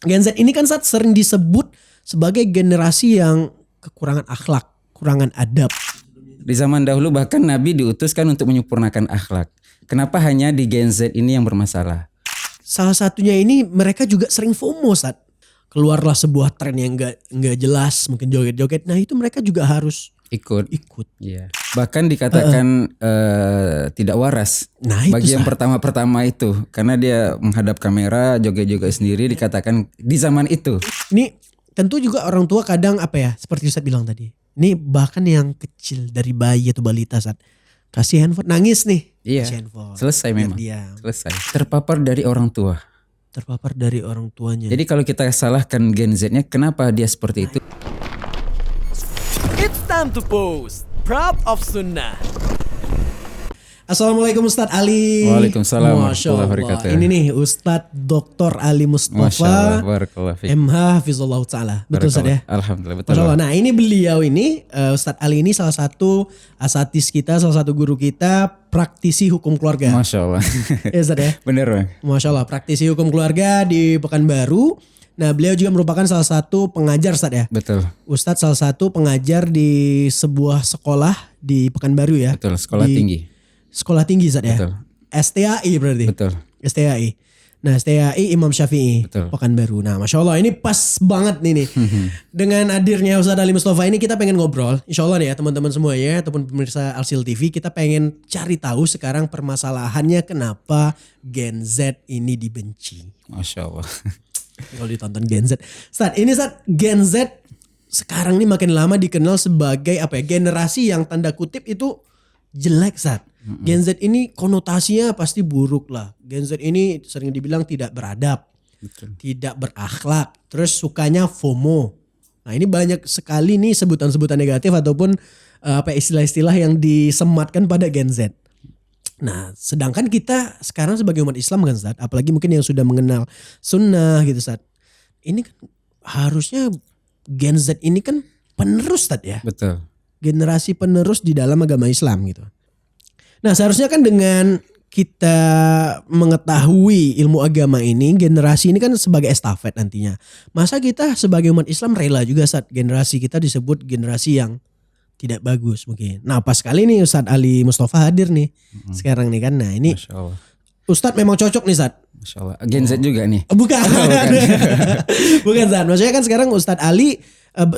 Gen Z ini kan saat sering disebut sebagai generasi yang kekurangan akhlak, kekurangan adab. Di zaman dahulu bahkan Nabi diutuskan untuk menyempurnakan akhlak. Kenapa hanya di Gen Z ini yang bermasalah? Salah satunya ini mereka juga sering FOMO saat keluarlah sebuah tren yang nggak jelas, mungkin joget-joget. Nah itu mereka juga harus Ikut. Iya. Bahkan dikatakan tidak waras. Nah, itu bagi yang pertama-pertama itu, karena dia menghadap kamera, joget-joget sendiri, dikatakan di zaman itu. Ini tentu juga orang tua kadang seperti Ustadz bilang tadi. Ini bahkan yang kecil dari bayi atau balita saat kasih handphone nangis nih. Iya. Kasih handphone. Selesai memang. Selesai. Terpapar dari orang tua. Terpapar dari orang tuanya. Jadi kalau kita salahkan Gen Z-nya, kenapa dia seperti itu? It's time to post Proud of Sunnah. Assalamualaikum Ustadz Ali. Waalaikumsalam warahmatullahi wabarakatuh. Ini nih Ustadz Dr. Ali Mustafa MH Hafizullah Ta'ala. Betul Ustadz ya? Alhamdulillah betul. Masya Allah. Nah ini beliau ini Ustadz Ali ini salah satu asatis kita, salah satu guru kita, praktisi hukum keluarga. Masya Allah. Ya Ustadz ya? Bener Bang. Masya Allah, praktisi hukum keluarga di Pekanbaru. Nah beliau juga merupakan salah satu pengajar Ustadz ya? Betul. Ustadz salah satu pengajar di sebuah sekolah di Pekanbaru ya? Betul, sekolah tinggi. Sekolah tinggi Ustadz ya? Betul. STAI berarti? Betul. STAI. Nah STAI Imam Syafi'i. Betul. Pekanbaru. Nah Masya Allah ini pas banget nih. Dengan hadirnya Ustadz Ali Mustafa ini kita pengen ngobrol. Insya Allah nih ya teman-teman semua ya. Ataupun pemirsa Alsil TV. Kita pengen cari tahu sekarang permasalahannya kenapa Gen Z ini dibenci. Masya Allah. Kalau ditonton Gen Z. Ini Gen Z sekarang ini makin lama dikenal sebagai generasi yang tanda kutip itu jelek Gen Z ini konotasinya pasti buruk lah. Gen Z ini sering dibilang tidak beradab. Betul. Tidak berakhlak. Terus sukanya FOMO. Nah ini banyak sekali nih sebutan-sebutan negatif ataupun istilah-istilah yang disematkan pada Gen Z. Nah sedangkan kita sekarang sebagai umat Islam kan Ustaz, apalagi mungkin yang sudah mengenal sunnah gitu Ustaz. Ini kan harusnya Gen Z ini kan penerus Ustaz ya. Betul. Generasi penerus di dalam agama Islam gitu. Nah seharusnya kan dengan kita mengetahui ilmu agama ini, generasi ini kan sebagai estafet nantinya. Masa kita sebagai umat Islam rela juga saat generasi kita disebut generasi yang tidak bagus mungkin. Nah pas kali nih Ustadz Ali Mustafa hadir nih sekarang nih kan. Nah ini Ustadz memang cocok nih Ustadz. Masya Allah. Gen Z juga nih. Bukan. Bukan Ustadz. Maksudnya kan sekarang Ustadz Ali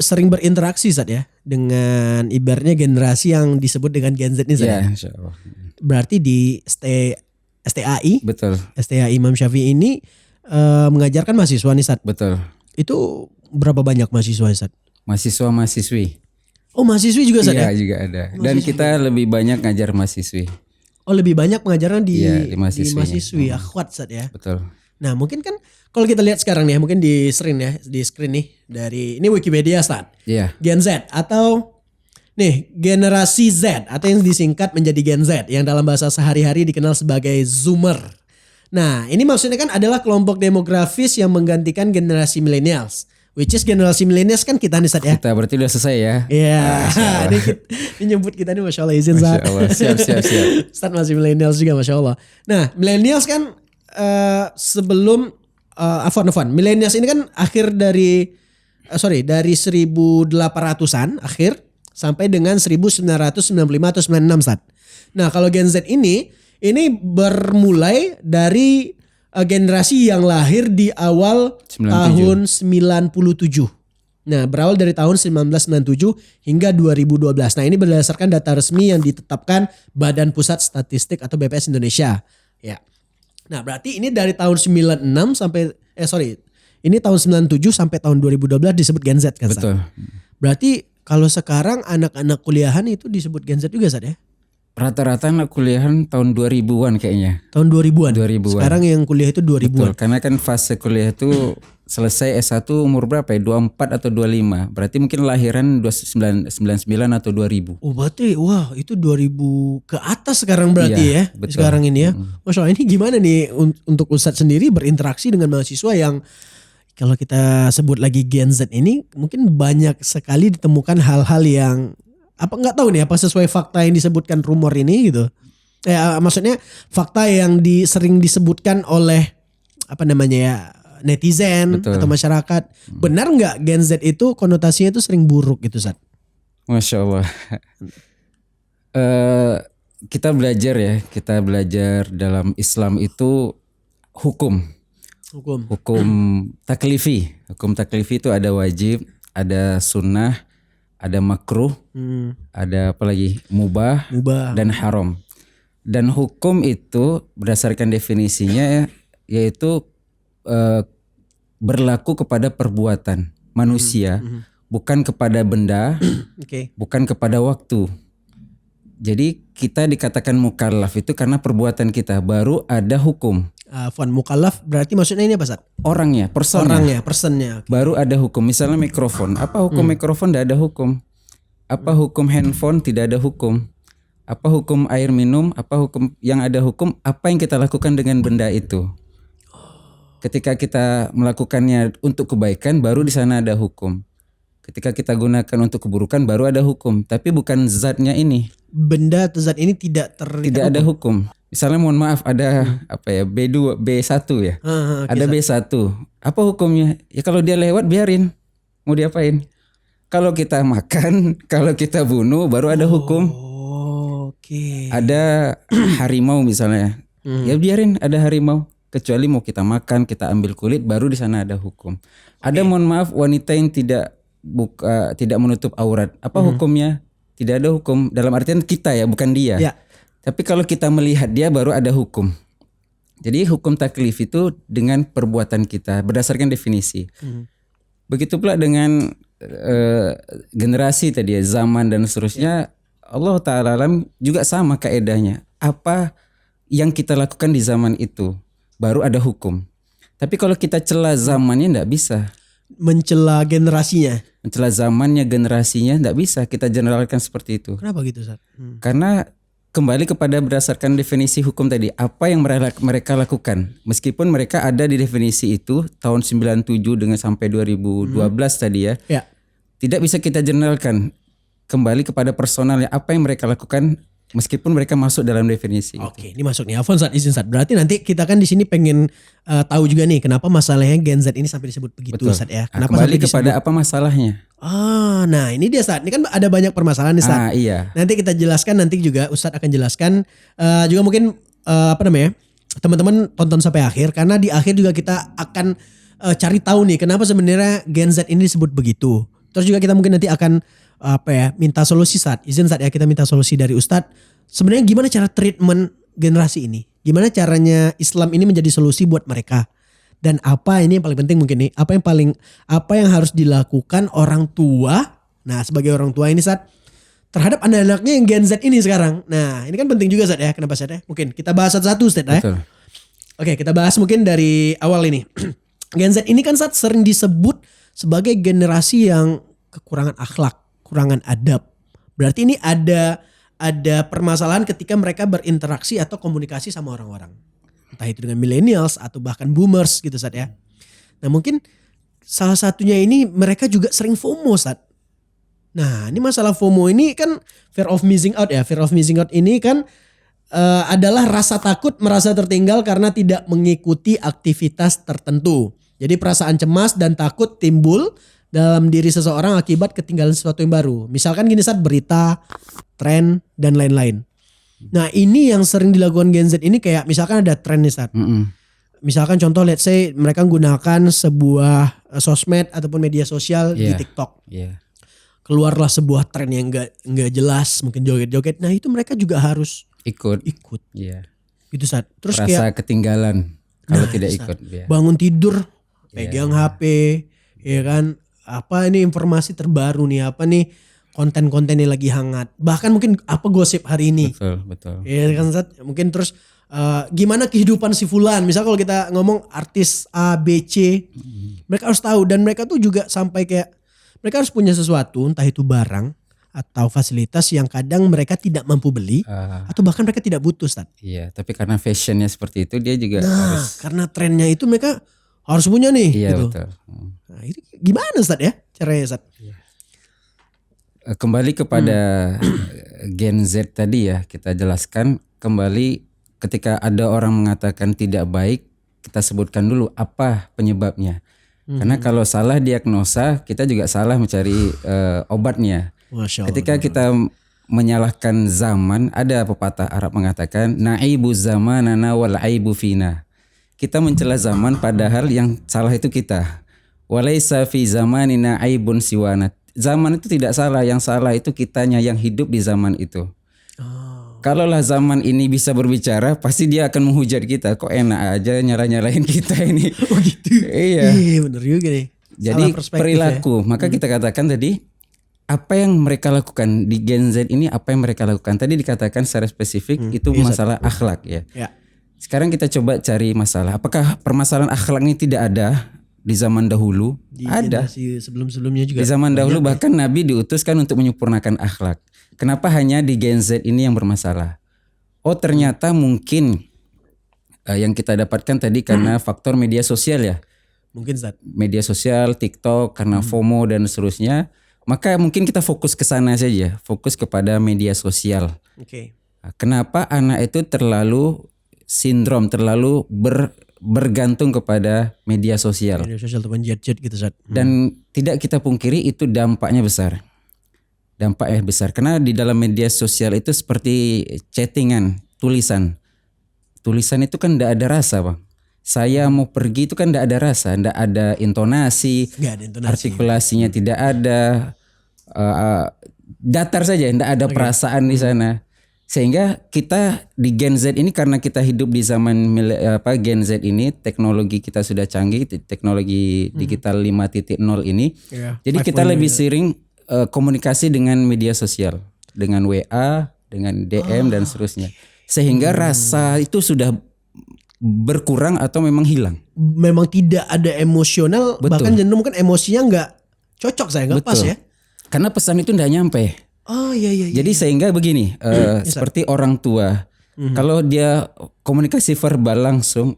sering berinteraksi Ustadz ya. Dengan ibaratnya generasi yang disebut dengan Gen Z ini Ustadz. Ya Masya Allah. Berarti di STAI. Betul. STAI Imam Syafi'i ini mengajarkan mahasiswa nih Ustadz. Betul. Itu berapa banyak mahasiswa Ustadz? Mahasiswa-mahasiswi. Oh mahasiswi juga Ustadz ya? ya? Juga ada. Dan kita lebih banyak ngajar mahasiswi. Oh lebih banyak pengajaran di mahasiswi. Akhwat Ustadz ya? Betul. Nah mungkin kan kalau kita lihat sekarang nih, mungkin di screen nih dari ini Wikipedia Ustadz. Iya. Gen Z atau nih generasi Z atau yang disingkat menjadi Gen Z yang dalam bahasa sehari-hari dikenal sebagai Zoomer. Nah ini maksudnya kan adalah kelompok demografis yang menggantikan generasi millennials. Which is generasi millennials kan kita nih Ustadz ya. Kita berarti udah selesai ya. Iya. Ini nyebut kita nih Masya Allah izin Ustadz. Masya Allah siap. Ustadz masih millennials juga Masya Allah. Nah millennials kan sebelum millennials ini kan akhir dari 1800-an akhir sampai dengan 1995 atau 96 Ustadz. Nah kalau Gen Z ini bermulai dari generasi yang lahir di awal 97. tahun 97. Nah berawal dari tahun 1997 hingga 2012. Nah ini berdasarkan data resmi yang ditetapkan Badan Pusat Statistik atau BPS Indonesia. Ya. Nah berarti ini dari tahun 96 sampai ini tahun 97 sampai tahun 2012 disebut Gen Z kan? Betul. Berarti kalau sekarang anak-anak kuliahan itu disebut Gen Z juga Sad ya? Rata-rata anak kuliahan tahun 2000-an kayaknya. Tahun 2000-an? 2000-an. Sekarang yang kuliah itu 2000-an. Betul, karena kan fase kuliah itu selesai S1 umur berapa ya? 24 atau 25. Berarti mungkin lahiran 99 atau 2000. Oh berarti wah itu 2000 ke atas sekarang berarti ya? Betul. Sekarang ini ya. Masya Allah ini gimana nih untuk Ustadz sendiri berinteraksi dengan mahasiswa yang kalau kita sebut lagi Gen Z ini mungkin banyak sekali ditemukan hal-hal yang nggak tahu nih apa sesuai fakta yang disebutkan rumor ini gitu. Maksudnya fakta yang sering disebutkan oleh netizen atau masyarakat. Benar nggak Gen Z itu konotasinya itu sering buruk gitu Sat? Masya Allah. Kita belajar dalam Islam itu hukum taklifi. Hukum taklifi itu ada wajib, ada sunnah, ada makruh, ada apa lagi, mubah dan haram. Dan hukum itu berdasarkan definisinya yaitu berlaku kepada perbuatan manusia, bukan kepada benda, bukan kepada waktu. Jadi kita dikatakan mukallaf itu karena perbuatan kita, baru ada hukum. Mukallaf berarti maksudnya ini apa Sat? Orangnya, personnya. Baru ada hukum. Misalnya mikrofon. Apa hukum mikrofon? Tidak ada hukum. Apa hukum handphone? Tidak ada hukum. Apa hukum air minum? Apa hukum yang ada hukum? Apa yang kita lakukan dengan benda itu? Ketika kita melakukannya untuk kebaikan, baru di sana ada hukum. Ketika kita gunakan untuk keburukan, baru ada hukum. Tapi bukan zatnya ini. Benda atau zat ini tidak ada hukum. Misalnya mohon maaf ada B2, B1 ya. Ada B1. Apa hukumnya? Ya kalau dia lewat biarin. Mau diapain? Kalau kita makan, kalau kita bunuh, baru ada hukum. Ada harimau misalnya, ya biarin ada harimau. Kecuali mau kita makan, kita ambil kulit, baru di sana ada hukum. Ada mohon maaf wanita yang tidak menutup aurat. Apa hukumnya? Tidak ada hukum. Dalam artian kita ya, bukan dia. Ya. Tapi kalau kita melihat dia, baru ada hukum. Jadi hukum taklif itu dengan perbuatan kita berdasarkan definisi. Begitu pula dengan generasi tadi ya, zaman dan seterusnya. Allah Ta'ala alam juga sama kaedahnya. Apa yang kita lakukan di zaman itu baru ada hukum. Tapi kalau kita celah zamannya enggak bisa. Mencela generasinya. Mencela zamannya, generasinya enggak bisa kita generalkan seperti itu. Kenapa gitu Ustaz? Karena kembali kepada berdasarkan definisi hukum tadi. Apa yang mereka lakukan. Meskipun mereka ada di definisi itu tahun 97 dengan sampai 2012 tadi ya. Tidak bisa kita generalkan. Kembali kepada personalnya, apa yang mereka lakukan meskipun mereka masuk dalam definisi. Oke, ini masuk nih. Afwan Sat, izin Sat. Berarti nanti kita kan di sini pengen tahu juga nih kenapa masalahnya Gen Z ini sampai disebut begitu Sat ya. Kenapa kembali kepada apa masalahnya? Nah ini dia Sat. Ini kan ada banyak permasalahan nih Sat. Iya. Nanti kita jelaskan, nanti juga Ustadz akan jelaskan. Juga mungkin teman-teman tonton sampai akhir, karena di akhir juga kita akan cari tahu nih kenapa sebenarnya Gen Z ini disebut begitu. Terus juga kita mungkin nanti akan minta solusi Sat. Izin Sat ya, kita minta solusi dari Ustadz. Sebenarnya gimana cara treatment generasi ini? Gimana caranya Islam ini menjadi solusi buat mereka? Dan apa ini yang paling penting mungkin nih? Apa yang harus dilakukan orang tua? Nah, sebagai orang tua ini Sat, terhadap anak-anaknya yang Gen Z ini sekarang. Nah, ini kan penting juga Sat ya. Kenapa Sat ya? Mungkin kita bahas satu-satu Sat ya. Oke, kita bahas mungkin dari awal ini. Gen Z ini kan Sat sering disebut sebagai generasi yang kekurangan akhlak, kekurangan adab. Berarti ini ada permasalahan ketika mereka berinteraksi atau komunikasi sama orang-orang. Entah itu dengan millennials atau bahkan boomers gitu Sat ya. Nah mungkin salah satunya ini mereka juga sering FOMO Sat. Nah ini masalah FOMO ini kan fear of missing out ya. Fear of missing out ini kan adalah rasa takut merasa tertinggal karena tidak mengikuti aktivitas tertentu. Jadi perasaan cemas dan takut timbul dalam diri seseorang akibat ketinggalan sesuatu yang baru. Misalkan gini Sat, berita, tren, dan lain-lain. Nah ini yang sering dilakukan Gen Z ini kayak misalkan ada tren nih Sat. Misalkan contoh let's say mereka menggunakan sebuah sosmed ataupun media sosial di TikTok. Keluarlah sebuah tren yang nggak jelas, mungkin joget-joget. Nah itu mereka juga harus ikut. Gitu Sat. Terus rasa kayak ketinggalan kalau tidak ikut. Bangun tidur, pegang HP, ya kan. Apa ini informasi terbaru nih, apa nih konten-konten yang lagi hangat, bahkan mungkin apa gosip hari ini. Betul. Ya kan Sat, mungkin terus gimana kehidupan si fulan, misal kalau kita ngomong artis A, B, C, mereka harus tahu. Dan mereka tuh juga sampai kayak mereka harus punya sesuatu, entah itu barang atau fasilitas yang kadang mereka tidak mampu beli atau bahkan mereka tidak butuh Sat. Iya, tapi karena fashionnya seperti itu dia juga harus. Karena trennya itu mereka harus punya nih. Iya gitu. betul. Nah, itu gimana Sat ya caranya Sat? Kembali kepada Gen Z tadi ya, kita jelaskan kembali ketika ada orang mengatakan tidak baik, kita sebutkan dulu apa penyebabnya. Karena kalau salah diagnosa, kita juga salah mencari obatnya. Masya Allah. Ketika kita menyalahkan zaman, ada pepatah Arab mengatakan naibu zamanana wal aibu fina. Kita mencela zaman padahal yang salah itu kita. Walaisa fi zamanina aibun siwana. Zaman itu tidak salah, yang salah itu kitanya yang hidup di zaman itu. Kalaulah zaman ini bisa berbicara, pasti dia akan menghujat kita. Kok enak aja nyalah-nyalahin kita ini. Oh gitu. Iya. Bener juga nih. Jadi Salah perspektif perilaku, maka kita katakan tadi apa yang mereka lakukan di Gen Z ini, apa yang mereka lakukan tadi dikatakan secara spesifik itu masalah akhlak ya. Ya. Sekarang kita coba cari masalah. Apakah permasalahan akhlak ini tidak ada di zaman dahulu? Di Ada. generasi sebelum-sebelumnya juga. Di zaman dahulu bahkan Nabi diutuskan untuk menyempurnakan akhlak. Kenapa hanya di Gen Z ini yang bermasalah? Oh ternyata mungkin yang kita dapatkan tadi karena faktor media sosial ya. Mungkin Zat. Media sosial, TikTok, karena FOMO dan seterusnya. Maka mungkin kita fokus ke sana saja. Fokus kepada media sosial. Oke. Kenapa anak itu terlalu sindrom, terlalu bergantung kepada media sosial. Media sosial ataupun jet-jet gitu Zat. Dan tidak kita pungkiri itu dampaknya besar. Dampaknya besar karena di dalam media sosial itu seperti chattingan, tulisan. Tulisan itu kan tidak ada rasa, Bang. Saya mau pergi itu kan tidak ada rasa, tidak ada intonasi, Nggak ada intonasi. artikulasinya tidak ada, datar saja, tidak ada perasaan di sana. Sehingga kita di Gen Z ini karena kita hidup di zaman Gen Z ini, teknologi kita sudah canggih, teknologi digital 5.0 ini. Ya, Jadi kita lebih sering komunikasi dengan media sosial, dengan WA, dengan DM dan seterusnya. Sehingga rasa itu sudah berkurang atau memang hilang. Memang tidak ada emosional, bahkan cenderung mungkin emosinya nggak cocok saya, nggak pas ya. Karena pesan itu tidak nyampe. Oh iya. Jadi sehingga begini, seperti orang tua, kalau dia komunikasi verbal langsung,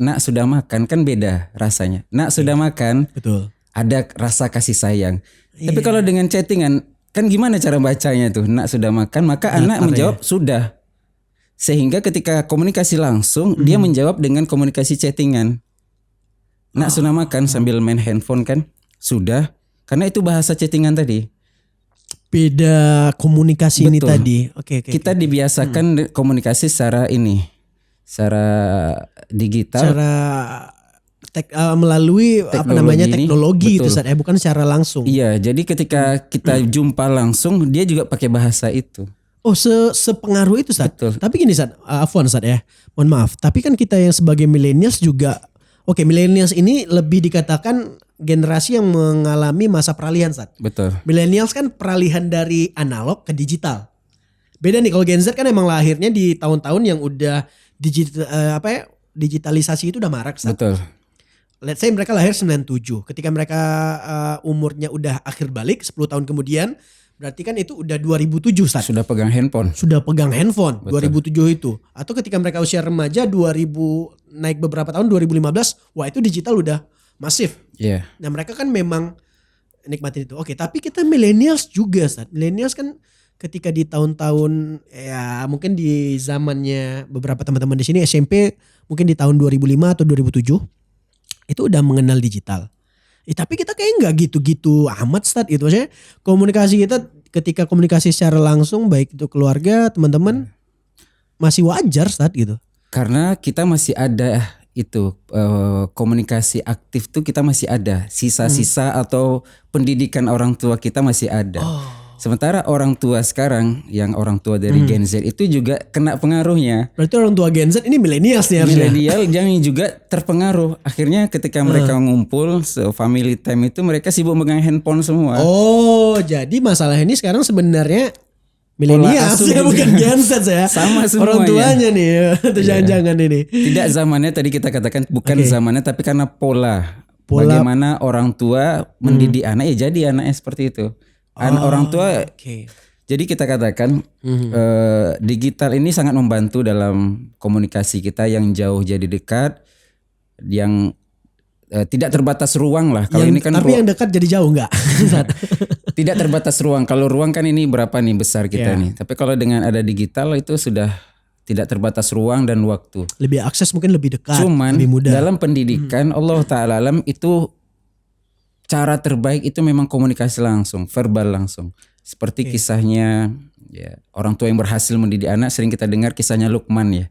nak sudah makan kan beda rasanya. Nak sudah makan, Betul. ada rasa kasih sayang. Tapi kalau dengan chattingan, kan gimana cara bacanya tuh? Nak sudah makan, maka anak menjawab sudah. Sehingga ketika komunikasi langsung, dia menjawab dengan komunikasi chattingan. Nak sudah makan sambil main handphone kan? Sudah. Karena itu bahasa chattingan tadi. Beda komunikasi ini tadi. Oke. Kita dibiasakan komunikasi secara digital. Secara melalui teknologi itu betul. bukan secara langsung. Iya, jadi ketika kita jumpa langsung, dia juga pakai bahasa itu. Oh sepengaruh itu Sat. Betul. Tapi gini Sat, Afwan Sat ya. Mohon maaf. Tapi kan kita yang sebagai millennials juga, oke, millennials ini lebih dikatakan generasi yang mengalami masa peralihan Sat. Betul. Millennials kan peralihan dari analog ke digital. Beda nih kalau Gen Z kan emang lahirnya di tahun-tahun yang udah digitalisasi itu udah marak Sat. Betul. Let's say mereka lahir 97. Ketika mereka umurnya udah akhir balik 10 tahun kemudian, berarti kan itu udah 2007 Sat. Sudah pegang handphone. Sudah pegang handphone. Betul. 2007 itu. Atau ketika mereka usia remaja 2000 naik beberapa tahun 2015, wah itu digital udah masif. Iya. Nah mereka kan memang nikmatin itu. Oke, tapi kita millennials juga Sat. Millennials kan ketika di tahun-tahun ya mungkin di zamannya beberapa teman-teman di sini SMP mungkin di tahun 2005 atau 2007 itu udah mengenal digital. Tapi kita kayak nggak gitu-gitu amat Stat gitu. Maksudnya komunikasi kita ketika komunikasi secara langsung baik itu keluarga, teman-teman masih wajar Stat gitu. Karena kita masih ada itu komunikasi aktif tuh kita masih ada. Sisa-sisa atau pendidikan orang tua kita masih ada. Sementara orang tua sekarang yang orang tua dari Gen Z itu juga kena pengaruhnya. Berarti orang tua Gen Z ini millennials nih harusnya. Milenial yang juga terpengaruh. Akhirnya ketika mereka ngumpul family time itu mereka sibuk megang handphone semua. Oh, jadi masalah ini sekarang sebenarnya millennials ya, bukan Gen Z ya. Sama semuanya. Orang tuanya nih, atau jangan-jangan ini. Tidak zamannya tadi kita katakan bukan zamannya tapi karena pola. Bagaimana orang tua mendidik anak ya jadi anaknya seperti itu. Orang tua. Jadi kita katakan digital ini sangat membantu dalam komunikasi kita yang jauh jadi dekat, yang tidak terbatas ruang lah. Kalau ini kan tapi yang dekat jadi jauh enggak? Tidak terbatas ruang. Kalau ruang kan ini berapa nih besar kita nih. Tapi kalau dengan ada digital itu sudah tidak terbatas ruang dan waktu. Lebih akses mungkin lebih dekat, Cuman lebih mudah. dalam pendidikan Allah Ta'ala alam itu cara terbaik itu memang komunikasi langsung, verbal langsung. Seperti kisahnya ya, orang tua yang berhasil mendidik anak, sering kita dengar kisahnya Luqman ya.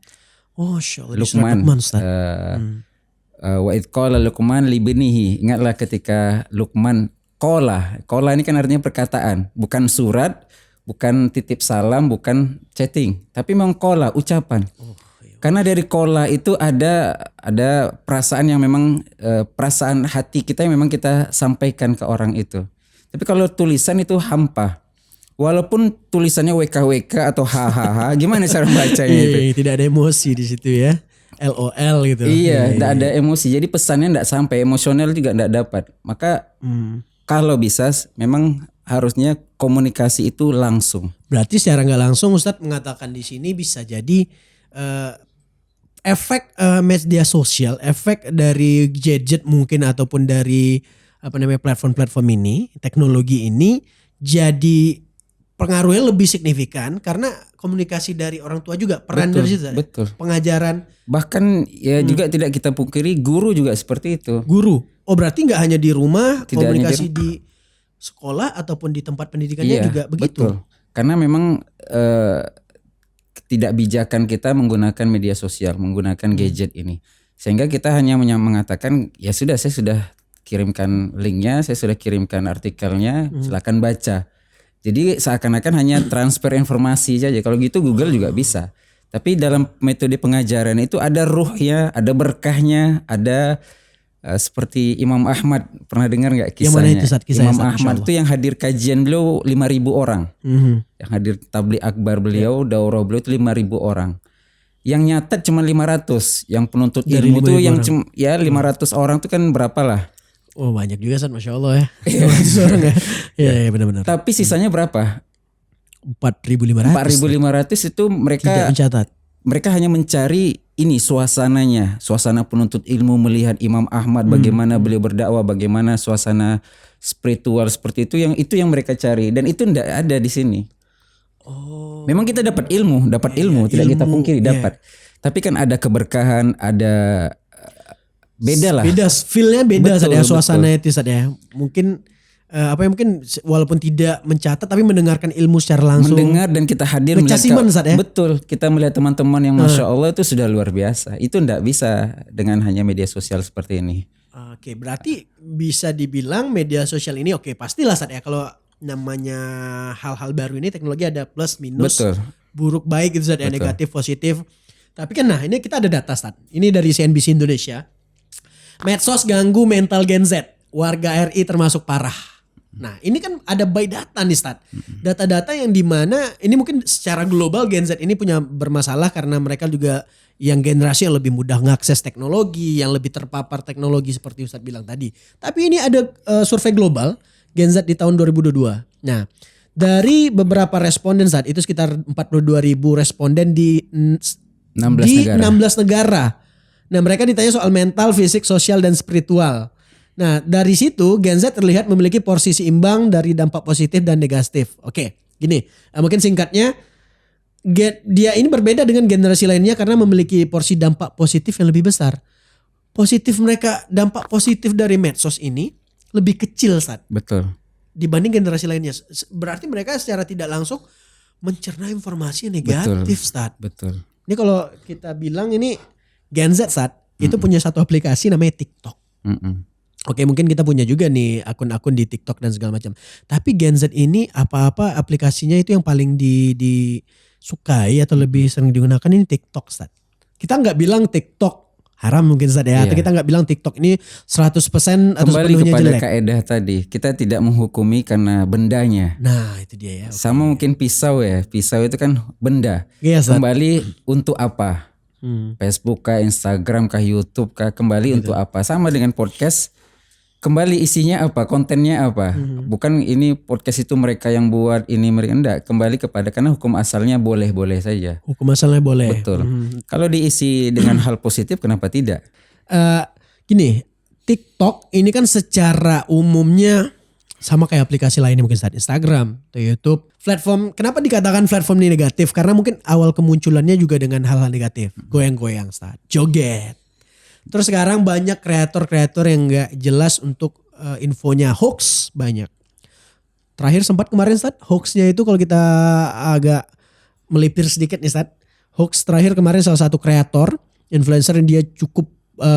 Oh, Masya Allah, Luqman. Ustaz. Wa idh qala Luqman libnihi. Ingatlah ketika Luqman qala ini kan artinya perkataan, bukan surat, bukan titip salam, bukan chatting, tapi memang qala, ucapan. Karena dari qala itu ada perasaan yang memang perasaan hati kita yang memang kita sampaikan ke orang itu. Tapi kalau tulisan itu hampa. Walaupun tulisannya WKWK atau hahaha, gimana cara bacanya itu? Iya, tidak ada emosi di situ ya. LOL gitu. Iya, tidak ada emosi. Jadi pesannya tidak sampai, emosional juga tidak dapat. Maka kalau bisa memang harusnya komunikasi itu langsung. Berarti secara nggak langsung Ustadz mengatakan di sini bisa jadi efek media sosial, efek dari gadget mungkin ataupun dari platform-platform ini, teknologi ini jadi pengaruhnya lebih signifikan karena komunikasi dari orang tua juga peran Betul, dari situ. betul. Pengajaran Bahkan ya juga tidak kita pungkiri guru juga seperti itu. guru. Oh berarti nggak hanya di rumah, Tidak hanya komunikasi di sekolah ataupun di tempat pendidikannya juga begitu. Betul. Karena memang tidak bijakan kita menggunakan media sosial, menggunakan gadget ini. Sehingga kita hanya mengatakan ya sudah, saya sudah kirimkan linknya, saya sudah kirimkan artikelnya, silakan baca. Jadi seakan-akan hanya transfer informasi saja. Kalau gitu Google juga bisa. Tapi dalam metode pengajaran itu ada ruhnya, ada berkahnya, ada seperti Imam Ahmad. Pernah dengar nggak kisahnya? Yang mana itu Ustaz? Kisahnya, Imam Ustaz, Ahmad itu yang hadir kajian beliau 5.000 orang. Yang hadir tabligh akbar beliau, daurah beliau itu 5.000 orang. Yang nyatat cuma 500. Yang penuntut Dari ilmu itu 5.000 yang orang. 500 orang itu kan berapa lah? Oh banyak juga Ustadz, Masya Allah ya. 500 orang ya. Iya benar-benar. Tapi sisanya berapa? 4.500. 4.500 itu Tidak mencatat. mereka hanya mencari ini suasananya, suasana penuntut ilmu, melihat Imam Ahmad bagaimana beliau berdakwah, bagaimana suasana spiritual seperti itu yang mereka cari, dan itu tidak ada di sini. Oh. Memang kita dapat ilmu, tidak kita pungkiri dapat. Tapi kan ada keberkahan, ada beda lah. Beda, feel-nya beda Betul, Ustadz ya, suasananya itu Ustadz ya. Mungkin mungkin walaupun tidak mencatat tapi mendengarkan ilmu secara langsung. Mendengar dan kita hadir Ngecasiman, Ustadz ya. Betul, kita melihat teman-teman yang Masya Allah itu sudah luar biasa. Itu tidak bisa dengan hanya media sosial seperti ini. Oke, berarti bisa dibilang media sosial ini pastilah Ustadz ya, kalau namanya hal-hal baru ini teknologi ada plus minus, Betul. buruk baik gitu Ustadz ya, Betul. negatif positif. Tapi kan ini kita ada data Ustadz. Ini dari CNBC Indonesia. Medsos ganggu mental Gen Z, warga RI termasuk parah. Nah ini kan ada by data nih Ustadz. Data-data yang dimana ini mungkin secara global Gen Z ini punya bermasalah karena mereka juga yang generasi yang lebih mudah mengakses teknologi, yang lebih terpapar teknologi seperti Ustadz bilang tadi. Tapi ini ada survei global Gen Z di tahun 2022. Nah dari beberapa responden saat itu sekitar 42.000 responden di 16 negara. Nah mereka ditanya soal mental, fisik, sosial, dan spiritual. Nah dari situ Gen Z terlihat memiliki porsi seimbang dari dampak positif dan negatif. Oke gini, mungkin singkatnya dia ini berbeda dengan generasi lainnya karena memiliki porsi dampak positif yang lebih besar. Dampak positif dari medsos ini lebih kecil saat Betul. dibanding generasi lainnya. Berarti mereka secara tidak langsung mencerna informasi yang negatif Ustadz. Betul. Ini kalau kita bilang ini Gen Z saat itu punya satu aplikasi namanya TikTok. Oke mungkin kita punya juga nih akun-akun di TikTok dan segala macam. Tapi Gen Z ini apa-apa aplikasinya itu yang paling disukai atau lebih sering digunakan ini TikTok Ustaz. Kita nggak bilang TikTok haram mungkin Ustaz ya. Atau kita nggak bilang TikTok ini 100% atau Kembali sepenuhnya kepada jelek. kaidah tadi, kita tidak menghukumi karena bendanya. Nah itu dia ya. Sama mungkin pisau ya, pisau itu kan benda. Iya, Ustaz. Kembali untuk apa? Facebook kah, Instagram kah, YouTube kah, kembali untuk apa? Sama dengan podcast, kembali isinya apa, kontennya apa? Bukan ini podcast itu mereka yang buat, ini mereka enggak. Kembali kepada karena hukum asalnya boleh-boleh saja. Hukum asalnya boleh. Betul. Kalau diisi dengan hal positif, kenapa tidak? Gini, TikTok ini kan secara umumnya sama kayak aplikasi lainnya mungkin saat Instagram atau YouTube. platform, kenapa dikatakan platform ini negatif? Karena mungkin awal kemunculannya juga dengan hal-hal negatif. Goyang-goyang, start, joget. Terus sekarang banyak kreator-kreator yang gak jelas untuk infonya, hoax banyak. Terakhir sempat kemarin Stat, hoaxnya itu kalau kita agak melipir sedikit nih Stat. Hoax terakhir kemarin salah satu kreator, influencer yang dia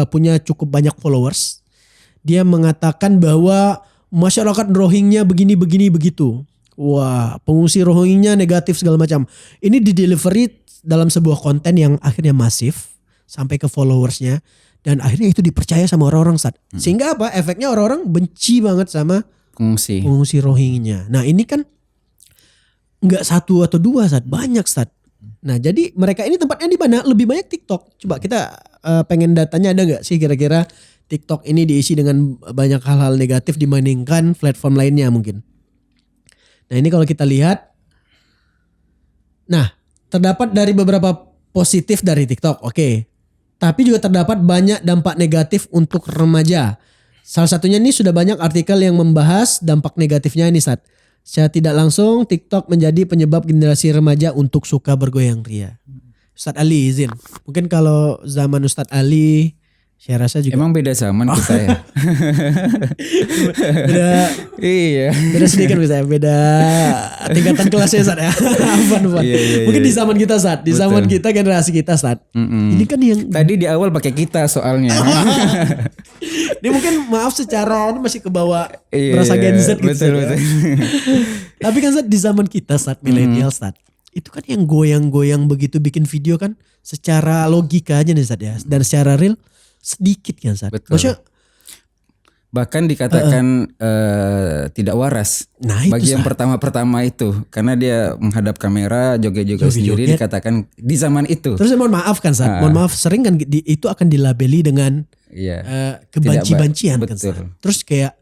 punya cukup banyak followers. Dia mengatakan bahwa masyarakat Rohingya begini begitu. Wah, pengungsi Rohingya negatif segala macam. Ini di delivery dalam sebuah konten yang akhirnya masif sampai ke followersnya dan akhirnya itu dipercaya sama orang-orang Stat. Sehingga apa? Efeknya orang-orang benci banget sama pengungsi Rohingya. Nah, ini kan nggak satu atau dua Stat, banyak Stat. Nah, jadi mereka ini tempatnya di mana? Lebih banyak TikTok. Coba kita pengen datanya ada nggak sih kira-kira TikTok ini diisi dengan banyak hal-hal negatif dibandingkan platform lainnya mungkin. Nah, ini kalau kita lihat, nah terdapat dari beberapa positif dari TikTok, oke. Tapi juga terdapat banyak dampak negatif untuk remaja. Salah satunya ini sudah banyak artikel yang membahas dampak negatifnya ini Sat. Secara tidak langsung TikTok menjadi penyebab generasi remaja untuk suka bergoyang ria. Ustadz Ali izin. Mungkin kalau zaman Ustadz Ali saya rasa juga. Emang beda zaman kita ya. beda, iya. Beda sedikit misalnya. Beda tingkatan kelasnya Sat ya. Iya, Mungkin di zaman kita Sat. Di zaman kita generasi kita Sat. Ini kan yang. Tadi di awal pakai kita soalnya. Ini mungkin maaf secara ini masih kebawa berasa Gen Z gitu. Betul. Tapi kan Sat di zaman kita Sat milenial Sat. Itu kan yang goyang-goyang begitu bikin video kan secara logika aja nih Sat ya. Dan secara real sedikit kan Sat. Betul. Maksudnya bahkan dikatakan tidak waras. Nah, itu, bagi yang pertama-pertama itu karena dia menghadap kamera joget-joget sendiri dikatakan di zaman itu. Terus mohon maaf kan Sat. Mohon maaf sering kan itu akan dilabeli dengan kebanci-bancian kan Sat. Terus kayak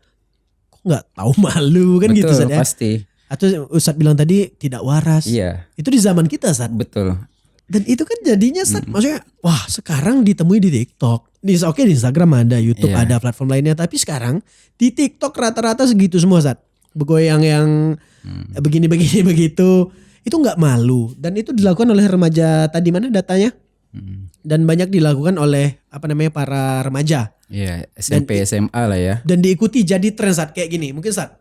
kok nggak tahu malu kan. Betul, gitu Sat ya. Pasti. Atau Ustadz bilang tadi tidak waras. Iya. Itu di zaman kita Sat. Betul. Dan itu kan jadinya Sat, maksudnya wah sekarang ditemui di TikTok. Oke di Instagram ada, YouTube ada, platform lainnya. Tapi sekarang di TikTok rata-rata segitu semua Sat. Bergoyang yang begini-begini begitu. Itu gak malu. Dan itu dilakukan oleh remaja tadi mana datanya? Dan banyak dilakukan oleh para remaja. Iya, SMP, SMA lah ya. Dan diikuti jadi tren Sat kayak gini. Mungkin Sat.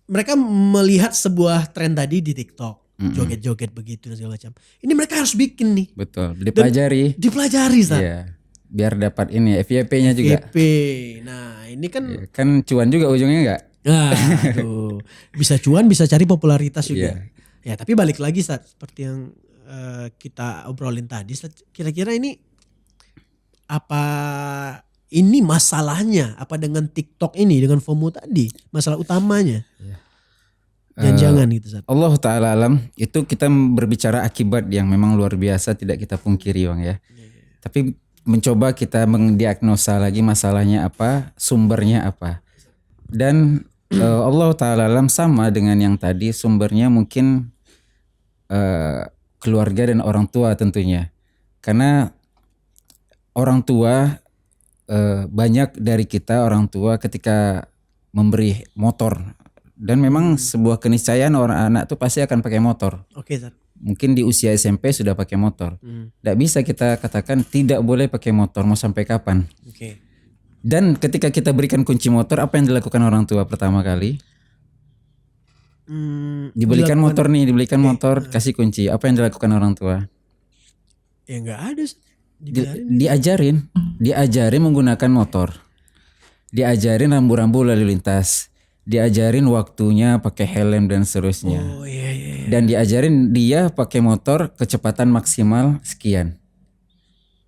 Mereka melihat sebuah tren tadi di TikTok. Joget-joget begitu dan segala macam. Ini mereka harus bikin nih. Betul, dipelajari Sat. Iya. Biar dapat ini FYP-nya juga. FYP. Nah, ini kan kan cuan juga ujungnya enggak? Nah, aduh. Bisa cuan, bisa cari popularitas juga. Ya, tapi balik lagi Sat, seperti yang kita obrolin tadi, Sat, kira-kira ini apa ini masalahnya? Apa dengan TikTok ini, dengan FOMO tadi? Masalah utamanya? Jangan gitu Sat. Allah Ta'ala alam, itu kita berbicara akibat yang memang luar biasa tidak kita pungkiri Bang ya. Tapi mencoba kita mendiagnosa lagi masalahnya apa, sumbernya apa. Dan Allah Ta'ala alam sama dengan yang tadi, sumbernya mungkin keluarga dan orang tua tentunya. Karena orang tua, banyak dari kita orang tua ketika memberi motor. Dan memang sebuah keniscayaan orang anak tuh pasti akan pakai motor. Oke, Sat. Mungkin di usia SMP sudah pakai motor. Tidak bisa kita katakan tidak boleh pakai motor, mau sampai kapan. Oke. Dan ketika kita berikan kunci motor, apa yang dilakukan orang tua pertama kali? Dibelikan motor nih, dibelikan motor, kasih kunci. Apa yang dilakukan orang tua? Ya nggak ada. Diajarin menggunakan motor. Diajarin rambu-rambu lalu lintas. Diajarin waktunya pakai helm dan seterusnya. Oh iya. Dan diajarin dia pakai motor kecepatan maksimal sekian.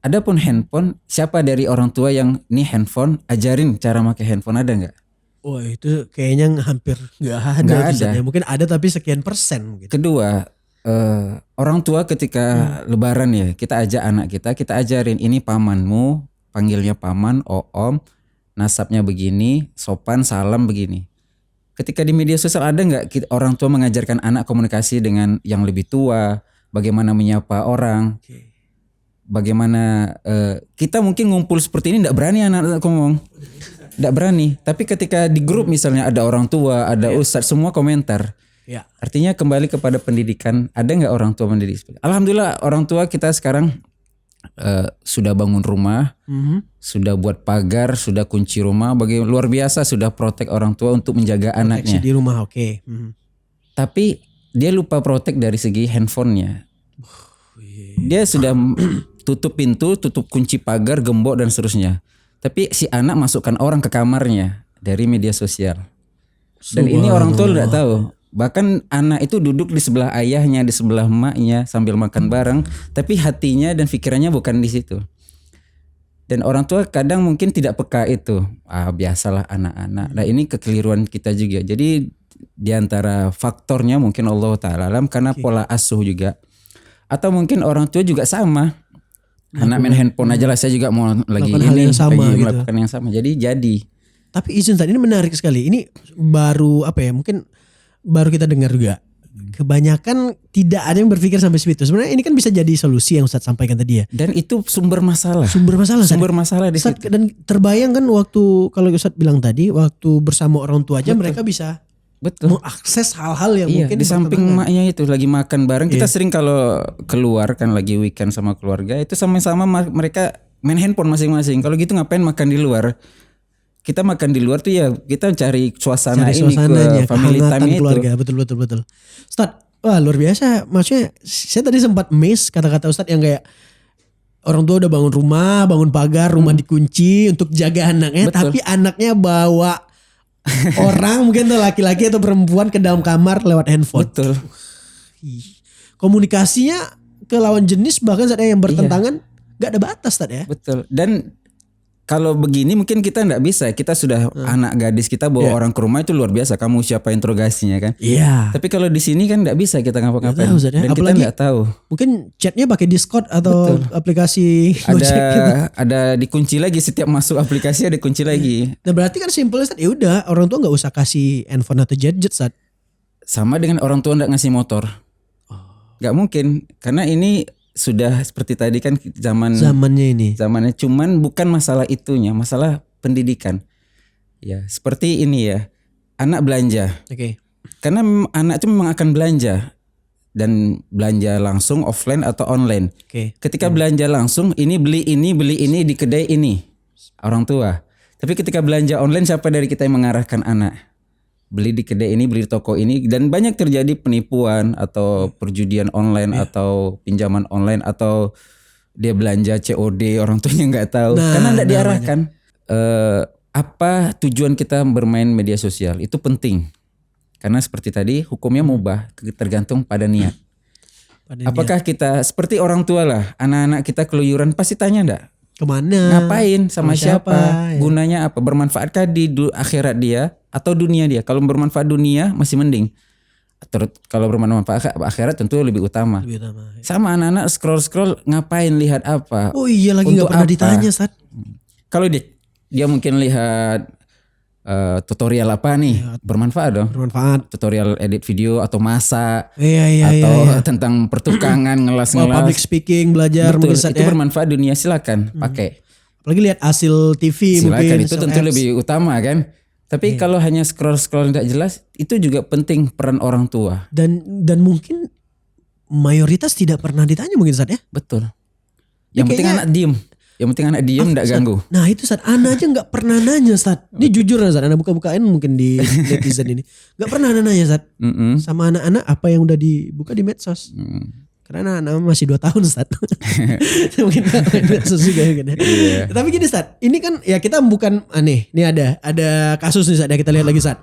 Adapun handphone, siapa dari orang tua yang ini handphone ajarin cara pakai handphone, ada nggak? Oh itu kayaknya hampir nggak ada. Nggak ada. Ya. Mungkin ada tapi sekian persen. Gitu. Kedua, orang tua ketika lebaran ya, kita ajak anak kita ajarin ini pamanmu, panggilnya paman, om, nasabnya begini, sopan, salam begini. Ketika di media sosial ada nggak orang tua mengajarkan anak komunikasi dengan yang lebih tua, bagaimana menyapa orang, bagaimana kita mungkin ngumpul seperti ini nggak berani anak-anak ngomong. tidak berani. Tapi ketika di grup misalnya ada orang tua, ada ustadz, semua komentar. Ya. Artinya kembali kepada pendidikan. Ada nggak orang tua mendidik? Alhamdulillah orang tua kita sekarang sudah bangun rumah, sudah buat pagar, sudah kunci rumah. Luar biasa sudah protek orang tua untuk menjaga anaknya. Di rumah, oke. Tapi dia lupa protek dari segi handphonenya. Dia sudah tutup pintu, tutup kunci pagar, gembok dan seterusnya. Tapi si anak masukkan orang ke kamarnya dari media sosial. Dan ini orang tua tidak tahu. Bahkan anak itu duduk di sebelah ayahnya, di sebelah emaknya sambil makan bareng, tapi hatinya dan pikirannya bukan di situ. Dan orang tua kadang mungkin tidak peka itu. Biasalah anak-anak. Nah, ini kekeliruan kita juga. Jadi di antara faktornya mungkin Allah Ta'ala alam karena pola asuh juga. Atau mungkin orang tua juga sama. Anak main handphone aja lah, saya juga mau lagi melakukan hal yang sama gitu. melakukan yang sama. Jadi. Tapi izin tadi ini menarik sekali. Ini baru mungkin baru kita dengar juga. Kebanyakan tidak ada yang berpikir sampai situ. Sebenarnya ini kan bisa jadi solusi yang Ustadz sampaikan tadi ya. Dan itu sumber masalah. Sumber masalah di situ. Dan terbayang kan waktu kalau Ustadz bilang tadi waktu bersama orang tua aja mereka bisa mengakses hal-hal yang mungkin di samping maknya itu lagi makan bareng. Kita sering kalau keluar kan lagi weekend sama keluarga itu sama-sama mereka main handphone masing-masing. Kalau gitu ngapain makan di luar? Kita makan di luar tuh ya kita cari suasana ini ke family time itu. Keluarga. Betul. Ustadz, wah luar biasa. Maksudnya saya tadi sempat miss kata-kata Ustadz yang kayak orang tua udah bangun rumah, bangun pagar, rumah dikunci untuk jaga anaknya. Betul. Tapi anaknya bawa orang mungkin tuh laki-laki atau perempuan ke dalam kamar lewat handphone. Betul. Komunikasinya ke lawan jenis bahkan saat yang bertentangan gak ada batas tadi ya. Betul. Dan kalau begini mungkin kita nggak bisa. Kita sudah anak gadis kita bawa orang ke rumah itu luar biasa. Kamu siapa interogasinya kan? Iya. Tapi kalau di sini kan nggak bisa kita ngapa-ngapain. Dan apalagi, kita nggak tahu. Mungkin chatnya pakai Discord atau aplikasi Gojek gitu. Ada dikunci lagi setiap masuk aplikasi ada kunci lagi. Nah berarti kan simpelnya ya udah orang tua nggak usah kasih handphone atau gadget saat. Sama dengan orang tua nggak ngasih motor. Nggak mungkin karena ini sudah seperti tadi kan zamannya cuman bukan masalah itunya, masalah pendidikan. Ya, seperti ini ya. Anak belanja. Oke. Karena anak itu memang akan belanja dan belanja langsung offline atau online. Ketika belanja langsung ini beli ini di kedai ini orang tua. Tapi ketika belanja online siapa dari kita yang mengarahkan anak? Beli di kedai ini, beli di toko ini, dan banyak terjadi penipuan atau perjudian online atau pinjaman online atau dia belanja COD orang tuanya nggak tahu karena nggak diarahkan. Apa tujuan kita bermain media sosial itu penting karena seperti tadi hukumnya mubah tergantung pada niat. Apakah kita seperti orang tua lah, anak-anak kita keluyuran pasti tanya nggak? Kemana? Ngapain? Sama siapa? Gunanya apa? Bermanfaatkah di akhirat dia atau dunia dia? Kalau bermanfaat dunia masih mending. Kalau bermanfaat akhirat tentu lebih utama. Sama anak-anak scroll ngapain? Lihat apa? Oh iya lagi nggak pernah ditanya Sat. Kalau dia mungkin lihat tutorial apa nih bermanfaat dong. Tutorial edit video atau masak atau tentang pertukangan ngelas public speaking belajar. Betul, itu bermanfaat dunia silakan pakai. Apalagi lihat hasil TV silakan, mungkin itu tentu lebih utama kan. Tapi kalau hanya scroll tidak jelas itu juga penting peran orang tua. Dan mungkin mayoritas tidak pernah ditanya mungkin Sat ya. Betul. Yang penting anak diem. Yang penting anak diem enggak ganggu. Nah itu Sat, anak aja gak pernah nanya Sat. Ini jujur ya Sat, anak buka-bukain mungkin di netizen ini. Gak pernah nanya Sat. Sama anak-anak apa yang udah dibuka di medsos. Karena anak-anak masih 2 tahun Sat. Mungkin medsos juga gitu. Tapi gini Sat, ini kan ya kita bukan aneh. Ini ada kasus nih Sat, ya kita lihat lagi Sat.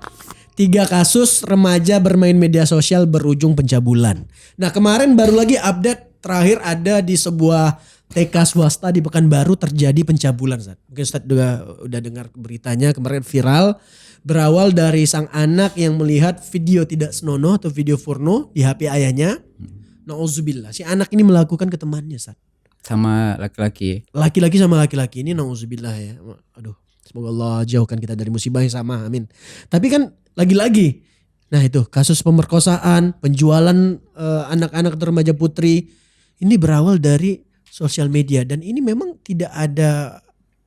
3 kasus remaja bermain media sosial berujung pencabulan. Nah kemarin baru lagi update terakhir ada di sebuah TK swasta di Pekanbaru terjadi pencabulan. Mungkin Ustadz udah dengar beritanya kemarin viral. Berawal dari sang anak yang melihat video tidak senonoh atau video porno di HP ayahnya. Nauzubillah. Si anak ini melakukan ke temannya Ustadz. Sama laki-laki. Laki-laki sama laki-laki ini nauzubillah ya. Aduh, semoga Allah jauhkan kita dari musibah yang sama. Amin. Tapi kan lagi-lagi. Nah itu kasus pemerkosaan, penjualan anak-anak atau remaja putri. Ini berawal dari sosial media dan ini memang tidak ada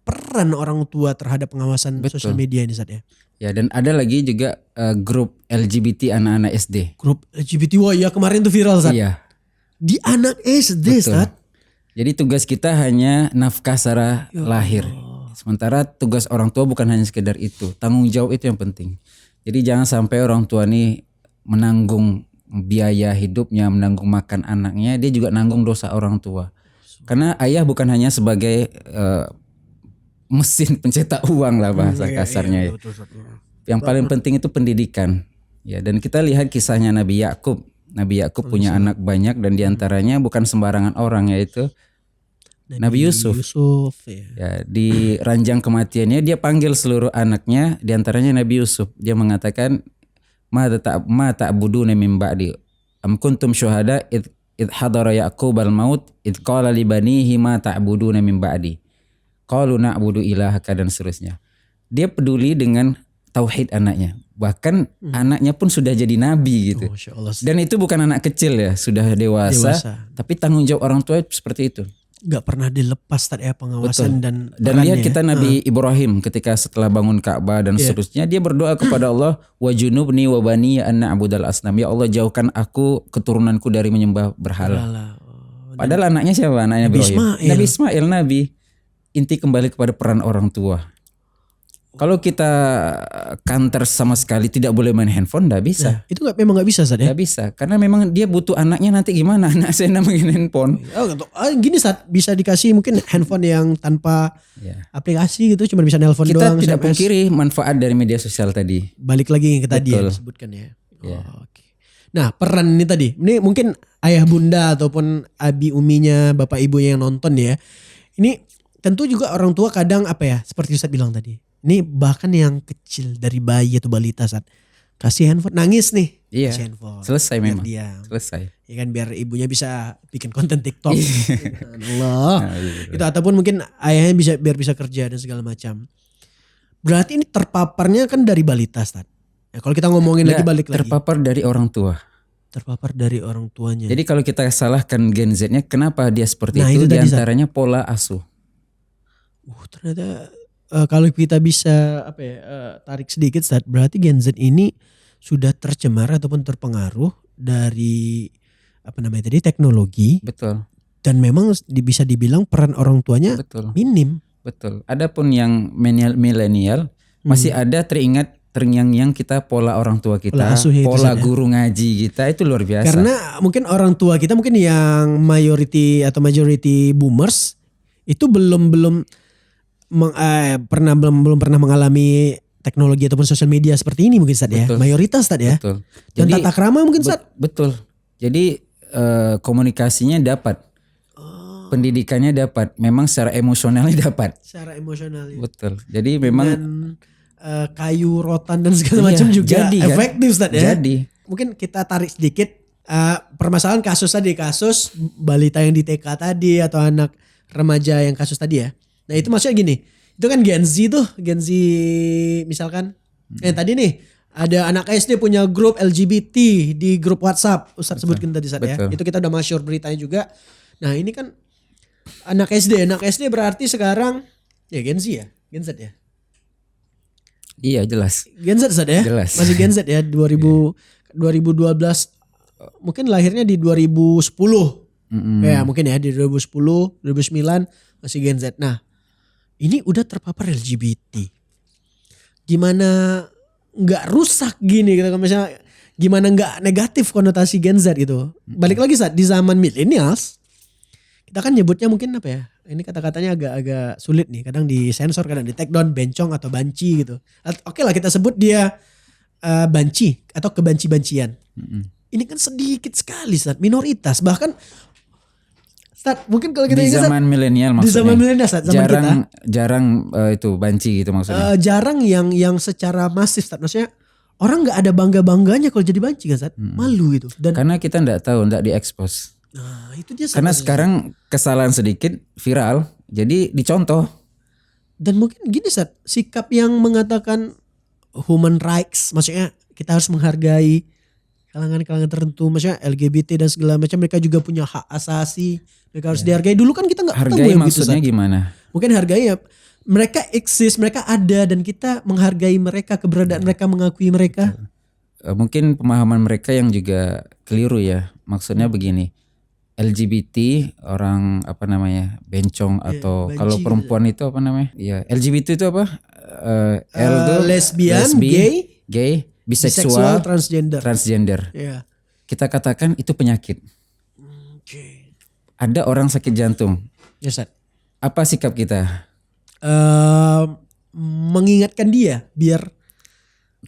peran orang tua terhadap pengawasan Betul. sosial media ini Sat ya. Ya, dan ada lagi juga grup LGBT anak-anak SD. Grup LGBT, wah ya kemarin tuh viral Sat. Iya. Di anak SD Sat. Jadi tugas kita hanya nafkah secara lahir. Sementara tugas orang tua bukan hanya sekedar itu. Tanggung jawab itu yang penting. Jadi jangan sampai orang tua nih menanggung biaya hidupnya, menanggung makan anaknya, dia juga nanggung dosa orang tua. Karena ayah bukan hanya sebagai mesin pencetak uang lah bahasa kasarnya ya. Betul, Sat. Yang paling penting itu pendidikan. Ya, dan kita lihat kisahnya Nabi Yakub. Nabi Yakub punya anak banyak dan diantaranya bukan sembarangan orang, yaitu Nabi Yusuf. Ya. Ya, di ranjang kematiannya dia panggil seluruh anaknya, diantaranya Nabi Yusuf. Dia mengatakan, ma ta'buduna min ba'di am kuntum syuhada id hadara Yaqub al-maut id qala li banihi ma ta'buduna min ba'di qalu na'budu ilahaka, dan seterusnya. Dia peduli dengan tauhid anaknya. Bahkan anaknya pun sudah jadi nabi gitu. Masya Allah. Dan itu bukan anak kecil ya, sudah dewasa. Tapi tanggung jawab orang tua seperti itu. Gak pernah dilepas tadi ya pengawasan dan lihat kita Nabi Ibrahim ketika setelah bangun Ka'bah dan seterusnya, dia berdoa kepada Allah, wa junubni wa bani an na'budal asnam. Ya Allah, jauhkan aku keturunanku dari menyembah berhala. Padahal anaknya siapa? Anaknya Ibrahim. Nabi Ismail, Nabi. Inti kembali kepada peran orang tua. Kalau kita kantor sama sekali tidak boleh main handphone, enggak bisa. Itu memang gak bisa Sat ya? Enggak bisa, karena memang dia butuh anaknya, nanti gimana anak saya main handphone. Gini Sat, bisa dikasih mungkin handphone yang tanpa aplikasi gitu, cuma bisa nelpon doang. Kita tidak SMS. pungkiri manfaat dari media sosial tadi. Balik lagi ke tadi yang disebutkan ya. Oke. Nah, peran ini tadi, ini mungkin ayah bunda ataupun abi uminya, bapak ibunya yang nonton ya. Ini tentu juga orang tua kadang seperti Ustaz bilang tadi. Ini bahkan yang kecil dari bayi atau balita Saat kasih handphone nangis nih. Iya. Kasih handphone. Selesai biar memang. Diam. Selesai. Ya kan biar ibunya bisa bikin konten TikTok. Allah. Itu ataupun mungkin ayahnya bisa kerja dan segala macam. Berarti ini terpaparnya kan dari balita Saat. Ya, kalau kita ngomongin lagi balik lagi. Terpapar dari orang tua. Terpapar dari orang tuanya. Jadi kalau kita salahkan Gen Z-nya, kenapa dia seperti itu diantaranya pola asuh. Ternyata kalau kita bisa tarik sedikit Ustaz, berarti Gen Z ini sudah tercemar ataupun terpengaruh dari teknologi. Betul. Dan memang bisa dibilang peran orang tuanya minim. Betul. Adapun yang milenial masih ada terngiang-ngiang kita pola orang tua kita, pola guru ngaji kita, itu luar biasa. Karena mungkin orang tua kita mungkin yang majority boomers itu belum pernah mengalami teknologi ataupun sosial media seperti ini mungkin Ustaz ya. Mayoritas Ustaz ya. Betul. Dan tata krama mungkin Ustaz. Betul. Jadi komunikasinya dapat. Pendidikannya dapat. Memang secara emosionalnya dapat. Secara emosional ya. Betul. Jadi memang kayu, rotan dan segala macam juga efektif Ustaz ya. Jadi. Mungkin kita tarik sedikit permasalahan kasus balita yang di TK tadi atau anak remaja yang kasus tadi ya. Nah itu maksudnya gini, itu kan Gen Z misalkan. Tadi nih ada anak SD punya grup LGBT di grup WhatsApp, Ustaz sebutkan tadi Ustaz ya. Itu kita udah masyhur beritanya juga. Nah ini kan anak SD berarti sekarang ya Gen Z ya. Iya jelas. Gen Z Ustaz ya. Jelas. Masih Gen Z ya 2012 mungkin lahirnya di 2010. Ya mungkin ya di 2010, 2009 masih Gen Z. Nah ini udah terpapar LGBT. Gimana nggak rusak gini gitu, misalnya gimana nggak negatif konotasi Gen Z gitu. Balik lagi Saat di zaman millennials kita kan nyebutnya mungkin ini kata-katanya agak sulit nih, kadang disensor, kadang di take down, bencong atau banci gitu. Oke lah kita sebut dia banci atau kebanci-bancian. Ini kan sedikit sekali Saat, minoritas. Bahkan Saat, mungkin kalau kita di zaman milenial maksudnya. Di zaman milenial Saat, zaman jarang itu banci gitu maksudnya. Jarang yang secara masif Saat. Maksudnya orang nggak ada bangga-bangganya kalau jadi banci kan Saat. Malu gitu. Dan karena kita nggak diekspos. Nah, itu dia. Karena sekarang kesalahan sedikit viral, jadi dicontoh. Dan mungkin gini Saat, sikap yang mengatakan human rights, maksudnya kita harus menghargai kalangan-kalangan tertentu, maksudnya LGBT dan segala macam, mereka juga punya hak asasi, mereka harus dihargai. Dulu kan kita nggak ketemu hargai maksudnya gitu, gimana? Mungkin hargai ya mereka eksis, mereka ada dan kita menghargai mereka, keberadaan mereka, mengakui mereka. Mungkin pemahaman mereka yang juga keliru ya. Maksudnya begini, LGBT orang apa namanya bencong atau banci kalau gitu. perempuan itu apa namanya? Ya LGBT itu apa? L itu Lesbian, gay, biseksual, transgender. Ya. Kita katakan itu penyakit. Oke. Ada orang sakit jantung. Ya, Ustaz. Apa sikap kita? Mengingatkan dia biar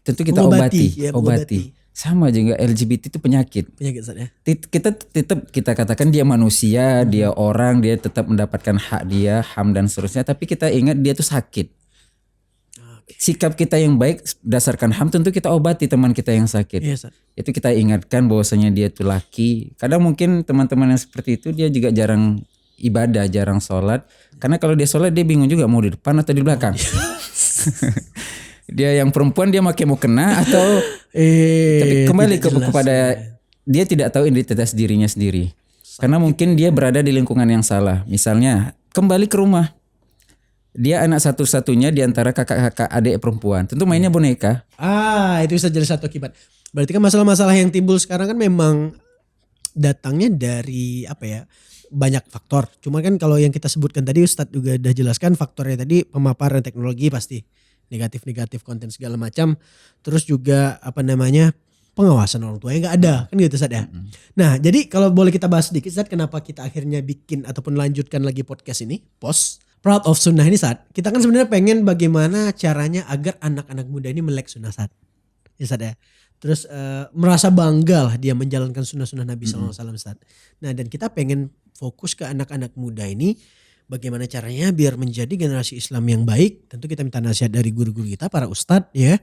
Tentu kita mengobati, obati, ya, mengobati. Sama juga LGBT itu penyakit. Ustaz ya. Kita tetap kita katakan dia manusia, dia orang, dia tetap mendapatkan hak dia, HAM dan seterusnya. Tapi kita ingat dia tuh sakit. Sikap kita yang baik berdasarkan HAM tentu kita obati teman kita yang sakit. Iya, Ustaz. Itu kita ingatkan bahwasanya dia itu laki. Kadang mungkin teman-teman yang seperti itu dia juga jarang ibadah, jarang sholat. Karena kalau dia sholat dia bingung juga mau di depan atau di belakang. Dia yang perempuan dia mau kena atau tapi kembali kepada dia tidak tahu identitas dirinya sendiri. Karena mungkin dia berada di lingkungan yang salah. Misalnya kembali ke rumah. Dia anak satu-satunya di antara kakak-kakak adik perempuan. Tentu mainnya boneka. Itu bisa jadi satu akibat. Berarti kan masalah-masalah yang timbul sekarang kan memang datangnya dari apa ya? Banyak faktor. Cuma kan kalau yang kita sebutkan tadi Ustadz juga udah jelaskan faktornya tadi pemaparan teknologi pasti. Negatif konten segala macam. Terus juga apa namanya pengawasan orang tua yang nggak ada kan gitu Ustadz ya. Nah jadi kalau boleh kita bahas sedikit Ustadz kenapa kita akhirnya bikin ataupun lanjutkan lagi podcast ini Proud of Sunnah ini Ustadz. Kita kan sebenarnya pengen bagaimana caranya agar anak-anak muda ini melek sunnah Ustadz. Ya Ustadz ya. Terus merasa bangga lah dia menjalankan sunnah-sunnah Nabi SAW Ustadz. Nah dan kita pengen fokus ke anak-anak muda ini. Bagaimana caranya biar menjadi generasi Islam yang baik. Tentu kita minta nasihat dari guru-guru kita, para ustadz ya.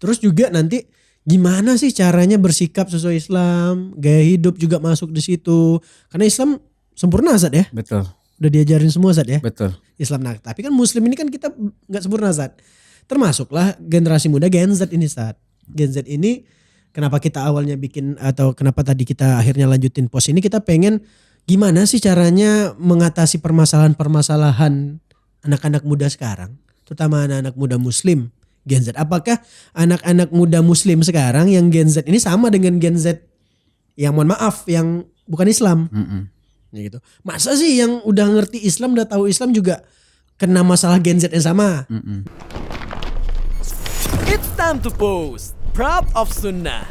Terus juga nanti gimana sih caranya bersikap sesuai Islam. Gaya hidup juga masuk di situ. Karena Islam sempurna Ustadz ya. Betul. Udah diajarin semua Ustadz ya. Betul. Islam. Nah tapi kan Muslim ini kan kita gak sempurna Ustadz. Termasuklah generasi muda Gen Z ini Ustadz. Gen Z ini kenapa kita awalnya bikin atau kenapa tadi kita akhirnya lanjutin post ini. Kita pengen gimana sih caranya mengatasi permasalahan-permasalahan anak-anak muda sekarang, terutama anak-anak muda Muslim Gen Z. Apakah anak-anak muda Muslim sekarang yang Gen Z ini sama dengan Gen Z yang mohon maaf yang bukan Islam? Ya gitu. Masa sih yang udah ngerti Islam, udah tahu Islam juga kena masalah Gen Z yang sama? It's time to post Proud of Sunnah.